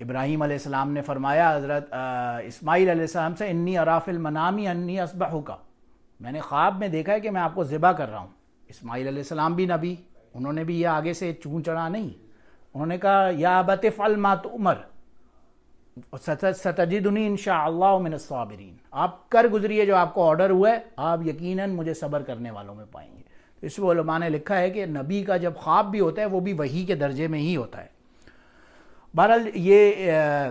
ابراہیم علیہ السلام نے فرمایا حضرت اسماعیل علیہ السلام سے انی ارا فی المنام انی اذبحک، میں نے خواب میں دیکھا ہے کہ میں آپ کو ذبح کر رہا ہوں۔ اسماعیل علیہ السلام بھی نبی، انہوں نے بھی یہ آگے سے چون چڑھا نہیں، انہوں نے کہا یا ابت افعل ما تؤمر ستجدنی انشاء اللہ من الصابرین، آپ کر گزریے جو آپ کو آرڈر ہوا ہے، آپ یقیناً مجھے صبر کرنے والوں میں پائیں گے۔ اس میں علماء نے لکھا ہے کہ نبی کا جب خواب بھی ہوتا ہے وہ بھی وحی کے درجے میں ہی ہوتا ہے۔ بہرحال یہ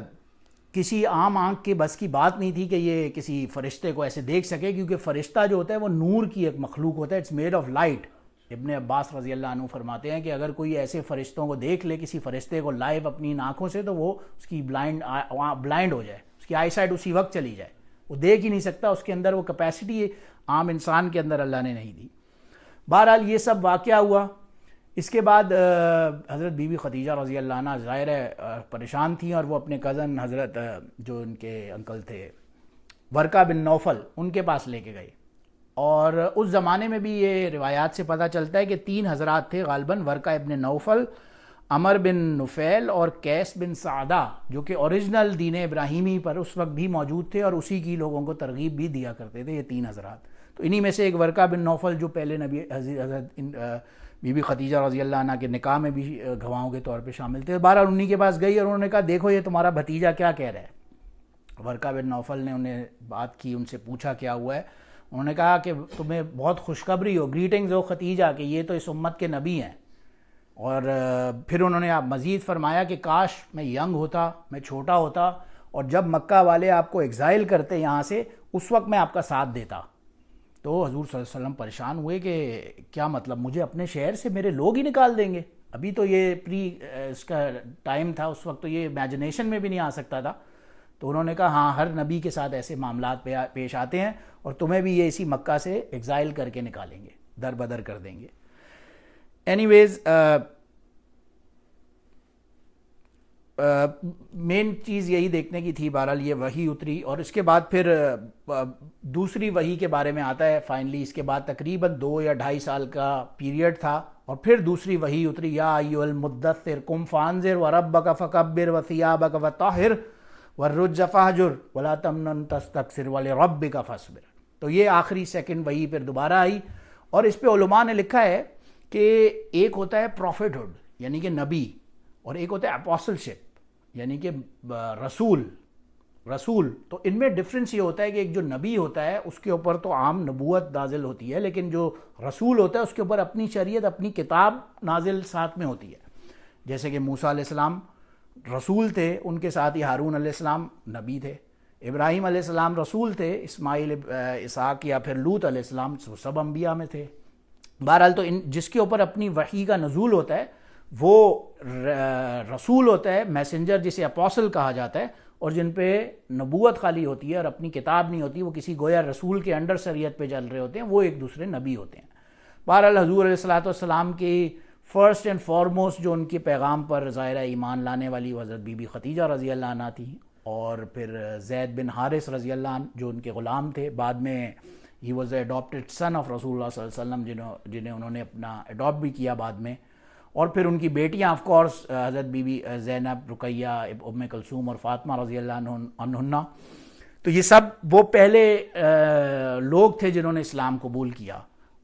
کسی عام آنکھ کے بس کی بات نہیں تھی کہ یہ کسی فرشتے کو ایسے دیکھ سکے، کیونکہ فرشتہ جو ہوتا ہے وہ نور کی ایک مخلوق ہوتا ہے، اٹس میڈ آف لائٹ۔ ابن عباس رضی اللہ عنہ فرماتے ہیں کہ اگر کوئی ایسے فرشتوں کو دیکھ لے، کسی فرشتے کو لائیو اپنی آنکھوں سے، تو وہ اس کی بلائنڈ ہو جائے، اس کی آئی سائٹ اسی وقت چلی جائے، وہ دیکھ ہی نہیں سکتا، اس کے اندر وہ کیپیسٹی عام انسان کے اندر اللہ نے نہیں دی۔ بہرحال یہ سب واقعہ ہوا۔ اس کے بعد حضرت بی بی خدیجہ رضی اللہ عنہ ظاہر ہے پریشان تھیں، اور وہ اپنے کزن حضرت جو ان کے انکل تھے ورقہ بن نوفل، ان کے پاس لے کے گئے۔ اور اس زمانے میں بھی یہ روایات سے پتہ چلتا ہے کہ 3 حضرات تھے غالباً، ورقہ ابن نوفل، عمر بن نفیل اور قیس بن سعدہ، جو کہ اوریجنل دین ابراہیمی پر اس وقت بھی موجود تھے اور اسی کی لوگوں کو ترغیب بھی دیا کرتے تھے، یہ 3 حضرات۔ تو انہی میں سے ایک ورقہ بن نوفل جو پہلے نبی حضرت بی بی خدیجہ رضی اللہ عنہ کے نکاح میں بھی گواہوں کے طور پہ شامل تھے۔ بہرحال انہی کے پاس گئی اور انہوں نے کہا دیکھو یہ تمہارا بھتیجا کیا کہہ رہا ہے۔ ورقہ بن نوفل نے انہیں بات کی، ان سے پوچھا کیا ہوا ہے۔ انہوں نے کہا کہ تمہیں بہت خوشخبری ہو، گریٹنگز ہو ختیجہ، کہ یہ تو اس امت کے نبی ہیں۔ اور پھر انہوں نے مزید فرمایا کہ کاش میں ینگ ہوتا، میں چھوٹا ہوتا، اور جب مکہ والے آپ کو ایگزائل کرتے یہاں سے، اس وقت میں آپ کا ساتھ دیتا۔ تو حضور صلی اللہ علیہ وسلم پریشان ہوئے کہ کیا مطلب، مجھے اپنے شہر سے میرے لوگ ہی نکال دیں گے؟ ابھی تو یہ اس کا ٹائم تھا، اس وقت تو یہ امیجنیشن میں بھی نہیں آ سکتا تھا۔ تو انہوں نے کہا ہاں، ہر نبی کے ساتھ ایسے معاملات پیش آتے ہیں، اور تمہیں بھی یہ اسی مکہ سے ایگزائل کر کے نکالیں گے، در بدر کر دیں گے۔ اینی ویز مین چیز یہی دیکھنے کی تھی۔ بہرحال یہ وحی اتری، اور اس کے بعد پھر دوسری وحی کے بارے میں آتا ہے فائنلی۔ اس کے بعد تقریباً 2 یا 2.5 سال کا پیریڈ تھا، اور پھر دوسری وحی اتری، یا ایھا المدثر قم فانذر وربک فکبر وثیابک وطہر والرجز فاہجر ولا تمنن تستکثر ولربک فاصبر۔ تو یہ آخری سیکنڈ وحی پھر دوبارہ آئی، اور اس پہ علماء نے لکھا ہے کہ ایک ہوتا ہے پروفٹ ہوڈ یعنی کہ نبی، اور ایک ہوتا ہے اپوسل شپ یعنی کہ رسول۔ تو ان میں ڈفرینس یہ ہوتا ہے کہ ایک جو نبی ہوتا ہے اس کے اوپر تو عام نبوت نازل ہوتی ہے، لیکن جو رسول ہوتا ہے اس کے اوپر اپنی شریعت، اپنی کتاب نازل ساتھ میں ہوتی ہے۔ جیسے کہ موسیٰ علیہ السلام رسول تھے، ان کے ساتھ ہی ہارون علیہ السلام نبی تھے، ابراہیم علیہ السلام رسول تھے، اسماعیل، اسحاق یا پھر لوط علیہ السلام سب انبیاء میں تھے۔ بہرحال تو جس کے اوپر اپنی وحی کا نزول ہوتا ہے وہ رسول ہوتا ہے، میسنجر جسے اپوسل کہا جاتا ہے، اور جن پہ نبوت خالی ہوتی ہے اور اپنی کتاب نہیں ہوتی، وہ کسی گویا رسول کے انڈر شریعت پہ چل رہے ہوتے ہیں، وہ ایک دوسرے نبی ہوتے ہیں۔ بہرحال حضور علیہ الصلوۃ والسلام کی فرسٹ اینڈ فارموسٹ جو ان کے پیغام پر ظاہرہ ایمان لانے والی حضرت بی بی خدیجہ رضی اللہ عنہ تھی، اور پھر زید بن حارث رضی اللہ عنہ جو ان کے غلام تھے، بعد میں ہی was a adapted son of رسول اللہ صلی اللہ علیہ وسلم، جنہیں انہوں نے اپنا اڈاپٹ بھی کیا بعد میں، اور پھر ان کی بیٹیاں آف کورس حضرت بی بی زینب، رقیہ، ام کلثوم اور فاطمہ رضی اللہ عنہن۔ تو یہ سب وہ پہلے لوگ تھے جنہوں نے اسلام قبول کیا،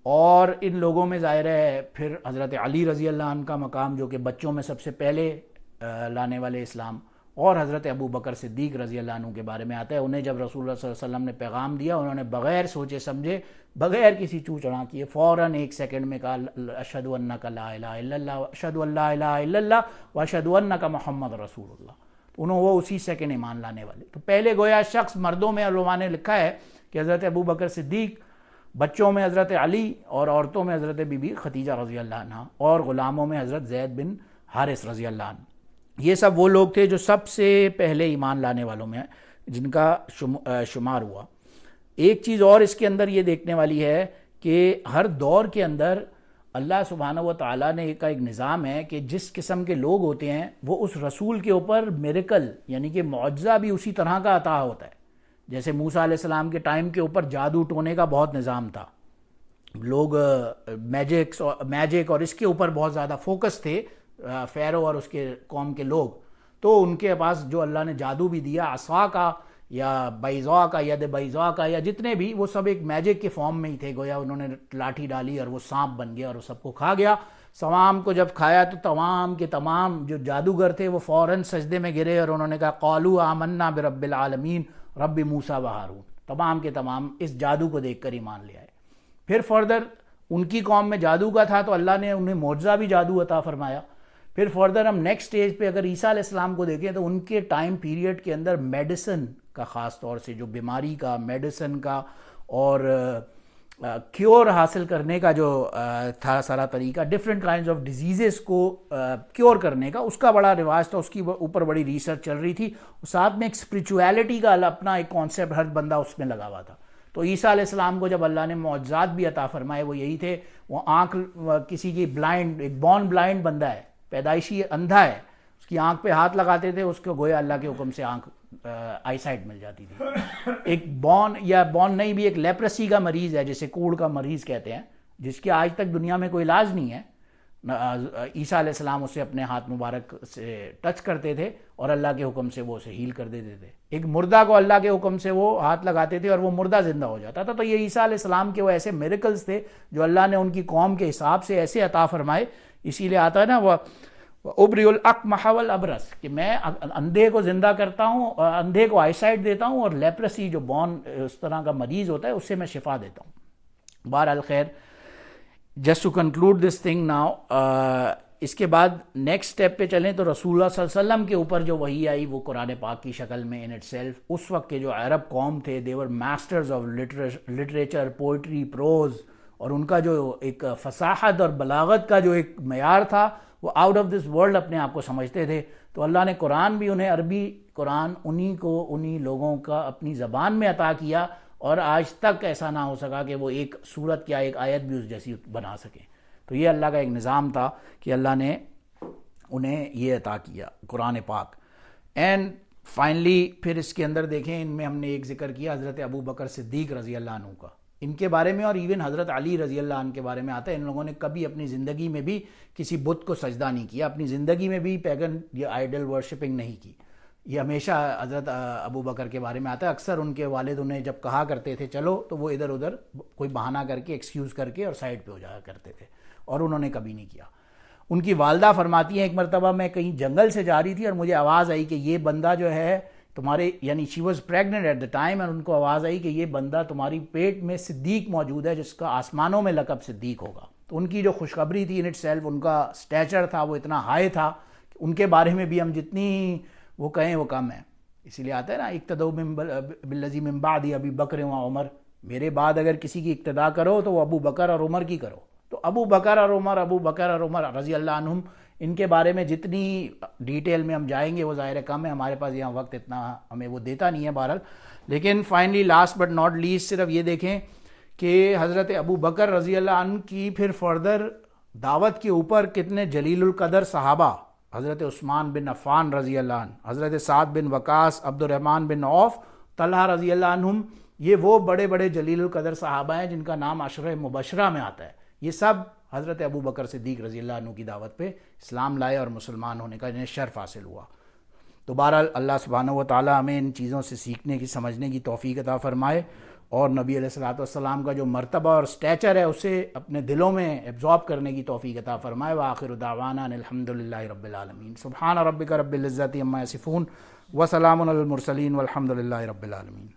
اور ان لوگوں میں ظاہر ہے پھر حضرت علی رضی اللہ عنہ کا مقام، جو کہ بچوں میں سب سے پہلے لانے والے اسلام، اور حضرت ابو بکر صدیق رضی اللہ عنہ کے بارے میں آتا ہے۔ انہیں جب رسول اللہ صلی اللہ علیہ وسلم نے پیغام دیا، انہوں نے بغیر سوچے سمجھے، بغیر کسی چوں چڑھا کیے، فوراً 1 سیکنڈ میں کہا اشہد انک لا الہ الا اللہ اشہد ان لا الہ الا اللہ واشہد انک محمد رسول اللہ۔ انہوں وہ اسی سیکنڈ ایمان لانے والے۔ تو پہلے گویا شخص، مردوں میں علماء نے لکھا ہے کہ حضرت ابو بکر صدیق، بچوں میں حضرت علی، اور عورتوں میں حضرت بی بی خدیجہ رضی اللہ عنہ، اور غلاموں میں حضرت زید بن حارث رضی اللہ عنہ۔ یہ سب وہ لوگ تھے جو سب سے پہلے ایمان لانے والوں میں جن کا شمار ہوا۔ ایک چیز اور اس کے اندر یہ دیکھنے والی ہے کہ ہر دور کے اندر اللہ سبحانہ و تعالیٰ نے ایک نظام ہے کہ جس قسم کے لوگ ہوتے ہیں وہ اس رسول کے اوپر میریکل یعنی کہ معجزہ بھی اسی طرح کا عطا ہوتا ہے۔ جیسے موسیٰ علیہ السلام کے ٹائم کے اوپر جادو ٹونے کا بہت نظام تھا، لوگ میجک اور اس کے اوپر بہت زیادہ فوکس تھے، فیرو اور اس کے قوم کے لوگ۔ تو ان کے پاس جو اللہ نے جادو بھی دیا، عصا کا یا بیضا کا، ید بیضا کا، یا جتنے بھی، وہ سب ایک میجک کے فارم میں ہی تھے. گویا انہوں نے لاٹھی ڈالی اور وہ سانپ بن گیا اور وہ سب کو کھا گیا. سوام کو جب کھایا تو تمام کے تمام جو جادوگر تھے وہ فوراً سجدے میں گرے اور انہوں نے کہا قالوا آمنا برب العالمین رب موسیٰ و ہارون. تمام کے تمام اس جادو کو دیکھ کر ایمان لے آئے. پھر فردر ان کی قوم میں جادو کا تھا تو اللہ نے انہیں معجزہ بھی جادو عطا فرمایا. پھر فردر ہم نیکسٹ اسٹیج پہ اگر عیسیٰ علیہ السلام کو دیکھیں تو ان کے ٹائم پیریڈ کے اندر میڈیسن کا، خاص طور سے جو بیماری کا، میڈیسن کا اور کیور حاصل کرنے کا جو تھا سارا طریقہ، ڈفرینٹ کائنڈز آف ڈیزیزز کو کیور کرنے کا، اس کا بڑا رواج تھا. اس کی اوپر بڑی ریسرچ چل رہی تھی. ساتھ میں ایک اسپریچویلٹی کا اپنا ایک کانسیپٹ ہر بندہ اس میں لگا ہوا تھا. تو عیسیٰ علیہ السلام کو جب اللہ نے معجزات بھی عطا فرمائے وہ یہی تھے. وہ آنکھ کسی کی بلائنڈ، ایک بورن بلائنڈ بندہ ہے، پیدائشی اندھا ہے، اس کی آنکھ پہ ہاتھ لگاتے تھے، اس کو گویا اللہ کے حکم سے آنکھ آئی سائٹ مل جاتی تھی. ایک بورن نہیں بھی ایک لیپرسی کا مریض ہے جسے کوڑ کا مریض کہتے ہیں، جس کے آج تک دنیا میں کوئی علاج نہیں ہے. عیسیٰ علیہ السلام اسے اپنے ہاتھ مبارک سے ٹچ کرتے تھے اور اللہ کے حکم سے وہ اسے ہیل کر دیتے تھے. ایک مردہ کو اللہ کے حکم سے وہ ہاتھ لگاتے تھے اور وہ مردہ زندہ ہو جاتا تھا. تو یہ عیسیٰ علیہ السلام کے وہ ایسے میریکلز تھے جو اللہ نے ان کی قوم کے حساب سے ایسے عطا فرمائے. اسی لیے آتا ہے نا وہ ابری الاقمح والابرص، کہ میں اندھے کو زندہ کرتا ہوں، اندھے کو آئی سائٹ دیتا ہوں، اور لیپرسی جو بورن اس طرح کا مریض ہوتا ہے اس سے میں شفا دیتا ہوں. بہرحال خیر، just to conclude this thing now, اس کے بعد نیکسٹ اسٹیپ پہ چلیں تو رسول اللہ صلی اللہ علیہ وسلم کے اوپر جو وحی آئی وہ قرآن پاک کی شکل میں ان اٹ سیلف. اس وقت کے جو عرب قوم تھے، they were masters of literature, poetry, prose, اور ان کا جو ایک فصاحت اور بلاغت کا جو ایک معیار تھا وہ آؤٹ آف دس ورلڈ اپنے آپ کو سمجھتے تھے. تو اللہ نے قرآن بھی انہیں عربی قرآن انہی لوگوں کا اپنی زبان میں عطا کیا، اور آج تک ایسا نہ ہو سکا کہ وہ ایک سورت یا ایک آیت بھی اس جیسی بنا سکیں. تو یہ اللہ کا ایک نظام تھا کہ اللہ نے انہیں یہ عطا کیا قرآن پاک. اینڈ فائنلی پھر اس کے اندر دیکھیں، ان میں ہم نے ایک ذکر کیا حضرت ابو بکر صدیق رضی اللہ عنہ کا، ان کے بارے میں، اور ایون حضرت علی رضی اللہ عنہ کے بارے میں آتا ہے. ان لوگوں نے کبھی اپنی زندگی میں بھی کسی بت کو سجدہ نہیں کیا، اپنی زندگی میں بھی پیگن یا آئیڈل ورشپنگ نہیں کی. یہ ہمیشہ حضرت ابو بکر کے بارے میں آتا ہے. اکثر ان کے والد انہیں جب کہا کرتے تھے چلو تو وہ ادھر ادھر کوئی بہانہ کر کے ایکسکیوز کر کے اور سائڈ پہ ہو جایا کرتے تھے، اور انہوں نے کبھی نہیں کیا. ان کی والدہ فرماتی ہیں ایک مرتبہ میں کہیں جنگل سے جا رہی تھی اور مجھے آواز آئی کہ یہ بندہ جو ہے تمہارے، یعنی she was pregnant at the time, اور ان کو آواز آئی کہ یہ بندہ تمہاری پیٹ میں صدیق موجود ہے جس کا آسمانوں میں لقب صدیق ہوگا. تو ان کی جو خوشخبری تھی ان اٹ سیلف، ان کا اسٹیچر تھا وہ اتنا ہائی تھا کہ ان کے بارے میں بھی ہم جتنی وہ کہیں وہ کم ہے. اسی لیے آتا ہے نا اقتدوا بالذی من بعد ابی بکر و عمر، میرے بعد اگر کسی کی اقتدا کرو تو وہ ابو بکر اور عمر کی کرو. تو ابو بکر اور عمر رضی اللہ عنہم، ان کے بارے میں جتنی ڈیٹیل میں ہم جائیں گے وہ ظاہر کم ہے، ہمارے پاس یہاں وقت اتنا ہمیں وہ دیتا نہیں ہے بہرحال. لیکن finally last but not least صرف یہ دیکھیں کہ حضرت ابو بکر رضی اللہ عنہ کی پھر فردر دعوت کے اوپر کتنے جلیل القدر صحابہ، حضرت عثمان بن عفان رضی اللہ عنہ، حضرت سعد بن وقاص، عبد الرحمن بن عوف، طلحہ رضی اللہ عنہم، یہ وہ بڑے بڑے جلیل القدر صحابہ ہیں جن کا نام عشرہ مبشرہ میں آتا ہے. یہ سب حضرت ابو بکر صدیق رضی اللہ عنہ کی دعوت پہ اسلام لائے اور مسلمان ہونے کا انہیں شرف حاصل ہوا. تو بہرحال اللہ سبحانہ و تعالیٰ ہمیں ان چیزوں سے سیکھنے کی، سمجھنے کی توفیق عطا فرمائے، اور نبی علیہ الصلوۃ والسلام کا جو مرتبہ اور اسٹیچر ہے اسے اپنے دلوں میں ایبزارب کرنے کی توفیق عطا فرمائے. وآخر دعوانا ان الحمد للہ رب العالمین. سبحان ربک رب العزۃ عما یصفون وسلام علی المرسلین والحمد للہ رب العالمین.